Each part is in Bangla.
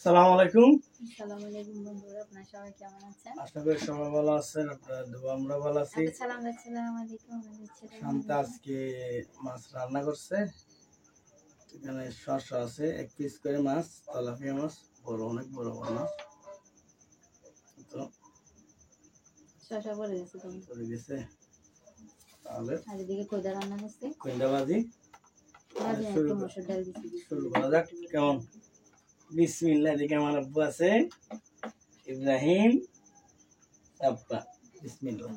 আসসালামু আলাইকুম। আসসালামু আলাইকুম বন্ধুরা, আপনারা সবাই কেমন আছেন? আশা করি সবাই ভালো আছেন। আপনারা দোয়া আমরা ভালো আছি। আসসালামু আলাইকুম। শান্তা আজকে মাছ রান্না করছে। এখানে শসা আছে, 1 পিস করে মাছ, তেলাপিয়া মাছ, অনেক বড় বড় মাছ। তো শসা পড়ে গেছে তো পড়ে গেছে। তাহলে আর এদিকে কোদা রান্না করছে, কইন্দা ভাজি একটু মসুর ডাল দিচ্ছি। শুরু করা যাক। কেমন? বিসমিল্লাহ। এদিকে আমার আব্বু আছে, ইব্রাহিম আব্বা। বিসমিল্লাহ।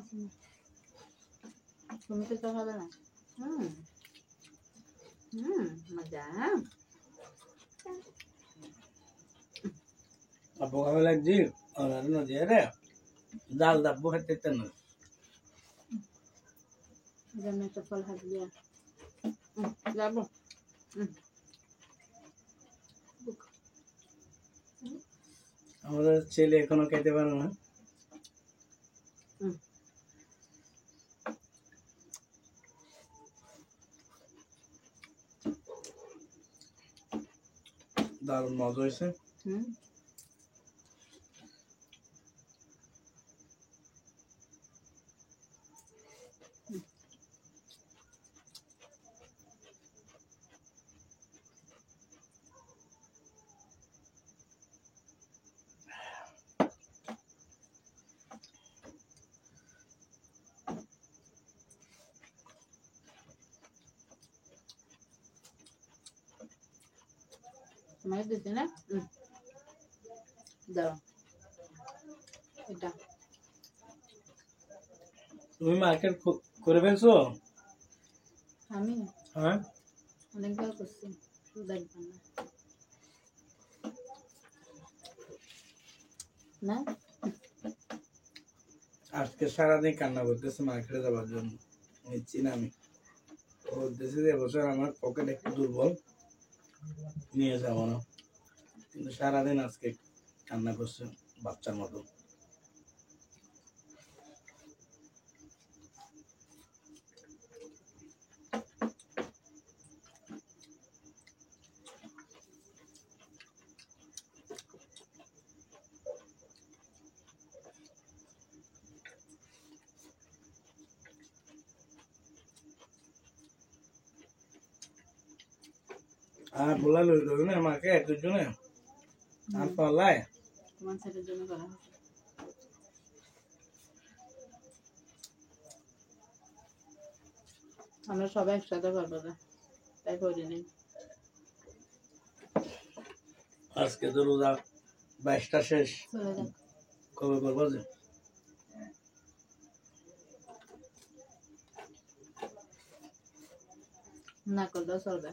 তুমি তো হবে না। মজা। আব্বু খাবে লাগছি আর নদী রে ডাল দাব্বু খেতে না। জন্য একটা ফল হাত দিয়া যাবো। আমাদের ছেলে এখনো খেতে পারে না। দারুণ মজা হয়েছে। তোমাকে দিচ্ছি না, দাও এটা। তুমি মার্কেট করে ফেলছো? আমি হ্যাঁ, অনেকবার করছি, দেখবেন না। আজকে সারাদিন কান্না করতেছে মার্কেটে যাওয়ার জন্য। নিচ্ছি না আমি, বলতেছি যে এবছর আমার পকেট একটু দুর্বল, নিয়ে যাবো না। কিন্তু সারাদিন আজকে কান্না করছে বাচ্চার মতো। আর বলা লইল না আমাকে দুজনে আর পাল্লায় তোমার ছেলের জন্য করা হয়েছে। আমরা সবাই একসাথে করবো না, তাই করিনি। আজকে তো রোজা 22টা শেষ, চলে যাক। কবে করবো যে? না করলেও চলবে।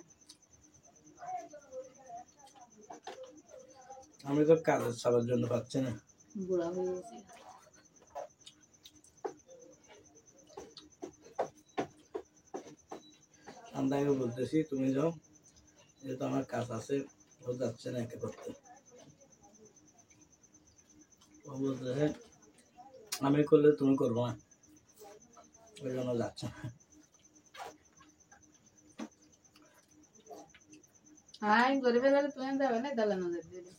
আমি তো কাজের ছাড়ার জন্য পাচ্ছি না। বুড়া হয়ে গেছি। সন্ধ্যাকে বলতেছি তুমি যাও, যেহেতু আমার কাজ আছে, ও যাচ্ছে না একে করতে। ও বলতেছে আমি করলে তুমি করবো না, ওই জন্য যাচ্ছে না। হাই গরিবের গেলে তুমি যাবে না, দালানো যাবে।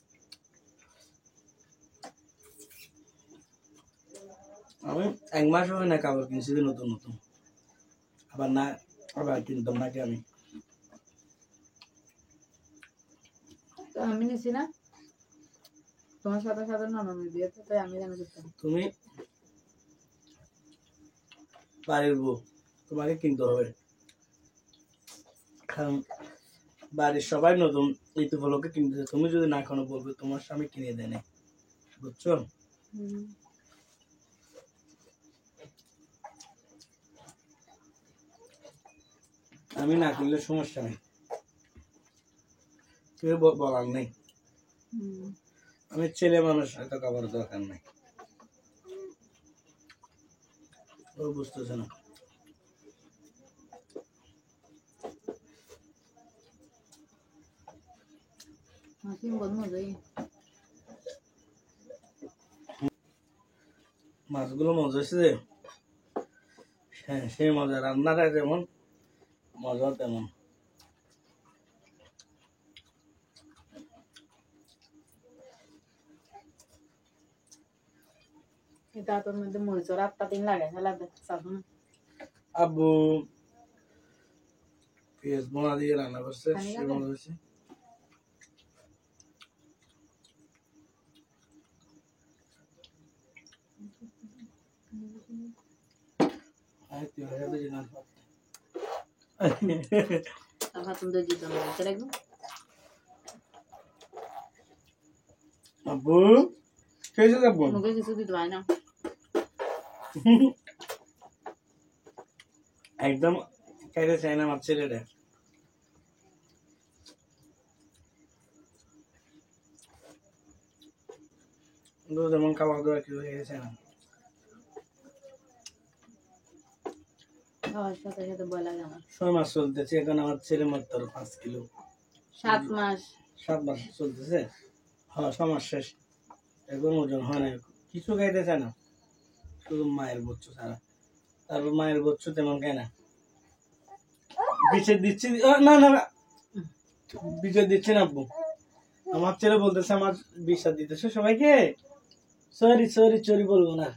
আমি 1 মাস হয় না কাপড় কিনছি নতুন নতুন, আবার না আবার কিনতাম নাকি আমি। তো আমি নিছি না, তোমার সাথে সাথে ননদ দিয়েছে, তাই আমি জানি করতাম। তুমি বাড়ির বউ, তোমাকে কিনতে হবে, কারণ বাড়ির সবাই নতুন ঋতু ফলকে কিনতেছে। তুমি যদি না কোনো বলবে তোমার স্বামী কিনে দেয় না, বুঝছো? আমি না কিনলে সমস্যা নেই, কেউ বলার নেই। আমি ছেলে মানুষ, এত খাবার দরকার নাই। ও বুঝতেছে না। মাছগুলো মজা হয়েছে যে, হ্যাঁ সেই মজা, রান্নাটা যেমন মজা তেমন। এটা তোর মধ্যে মরিচ রাতটা দিন লাগে লাগবে সাবুন আব্বু পেঁয়াজ বোনা দিয়ে রান্না করছে পানি সে লাগে? মনে হয়েছে তুই হয়ে যাবে না আবার তুমি তো দিতে না এটা রাখবো আব্বু খেয়েছে আব্বু মুখে কিছু দিতে হয় না একদম খাইতে চাই না আমার ছেলেটা যেমন খাবার দাবার কিছু খেতে চায় না খাওয়ার সাথে সাথে ভয় লাগে আমার 6 মাস চলতেছে এখন আমার ছেলে মাত্র 5 কিলো 7 মাস 7 মাস চলতেছে হ্যাঁ 6 মাস শেষ এখন ওজন হয় না কিছু খাইতে চায় না শুধু মায়ের বচ্চ ছাড়া তারপর মায়ের বচ্চ তেমন খায় না বিচে দিচ্ছি না না না বিচে দিচ্ছি না আব্বু আমার ছেলে বলতেছে আমার বিশ্বাস দিতেছে সবাইকে সরি সরি চরি বলবো না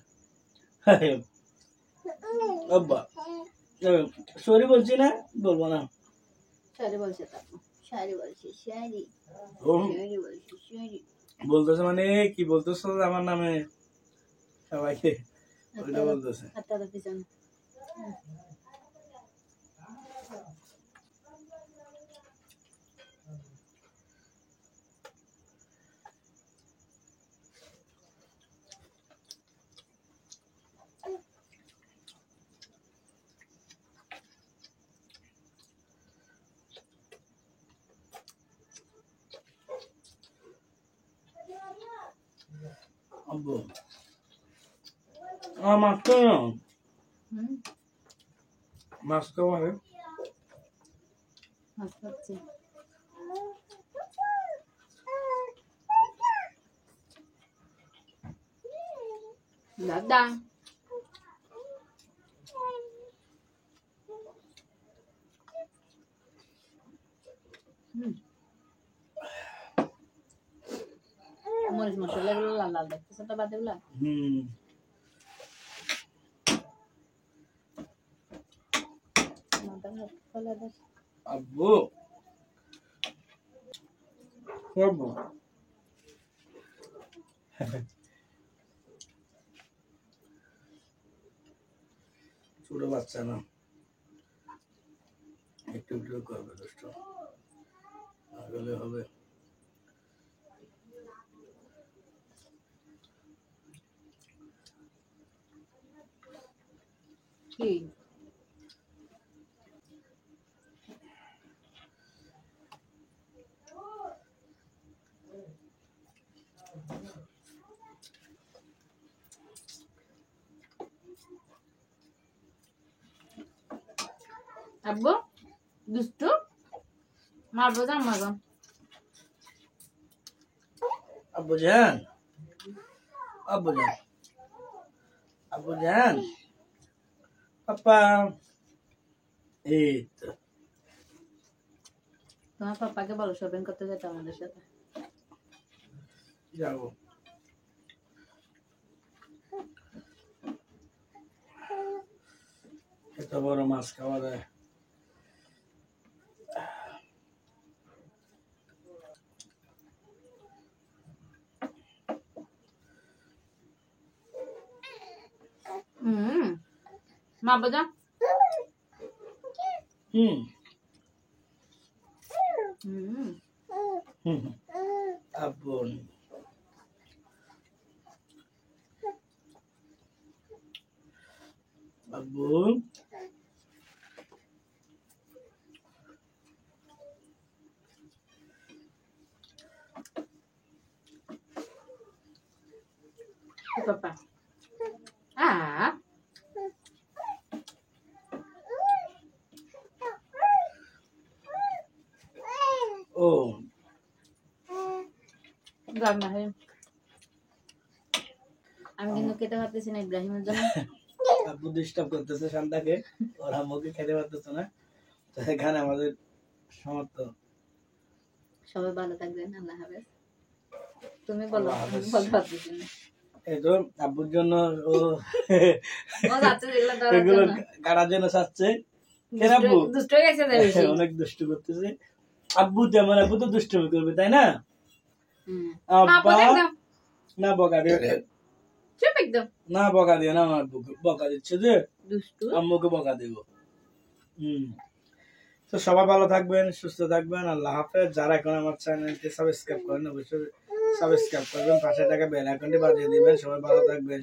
আব্বা সরি বলছি না বলবো না শাড়ি বলছে তারপর শাড়ি বলছে শাড়ি ও শাড়ি বলছে শাড়ি বলতেছে মানে কি বলতেছো আমার নামে সবাইকে ওইটা বলতেছে হাতটা তো পিছনে আব্বু মাছ তো মাছ তো মানে মাছ খাচ্ছি দাদা মরিচ মশলা এগুলো লাল লাল দেখতেছে তো বাদে গুলা আব্বু আব্বু ছোট বাচ্চা না একটু একটু করবে দুষ্ট আগলে হবে কি আব্বু দুষ্টু মারবো জান মারবো আব্বু জান আব্বু জান আব্বু জান পাপা এই তো তোমার পাপাকে বলো শপিং করতে যেতে আমাদের সাথে যাবো এত বড় মাছ খাওয়া যায় মারবো যা হুম আব্বু আব্বু পাপা ও ইব্রাহিম আমি কিন্তু খেতে পারতেছি না ইব্রাহিমের জন্য আব্বু ডিস্টার্ব করতেছে শান্তাকে ওরা মুখে খেতে পারতেছে না তো এখানে আমাদের সমাপ্ত সবাই ভালো থাকবেন আল্লাহ হাফেজ তুমি বলো আল্লাহ হাফেজ। বলতে পারতেছি না এই তো আব্বুর জন্য ও ও যাচ্ছে যেগুলো ধরার এগুলো জন্য। কাটার জন্য চাচ্ছে। কেন আব্বু? দুষ্ট হয়ে গেছে তাই বেশি। অনেক দুষ্টু করতেছে আব্বু, তেমন আব্বু তো দুষ্টুমি করবে তাই না? হুম। আব্বা মা একদম না বকা দিও, চুপ একদম না বকা দিও না, আমার আব্বুকে বকা দিচ্ছে যে দুষ্টু। আম্মুকে বকা দেবো। তো সবাই ভালো থাকবেন, সুস্থ থাকবেন, আল্লাহ হাফেজ। যারা এখন আমার চ্যানেলটি সাবস্ক্রাইব করেন অবশ্যই সাবস্ক্রাইব করবেন, পাশে থাকা বেল আইকনটি বাজিয়ে দিবেন। সবাই ভালো থাকবেন।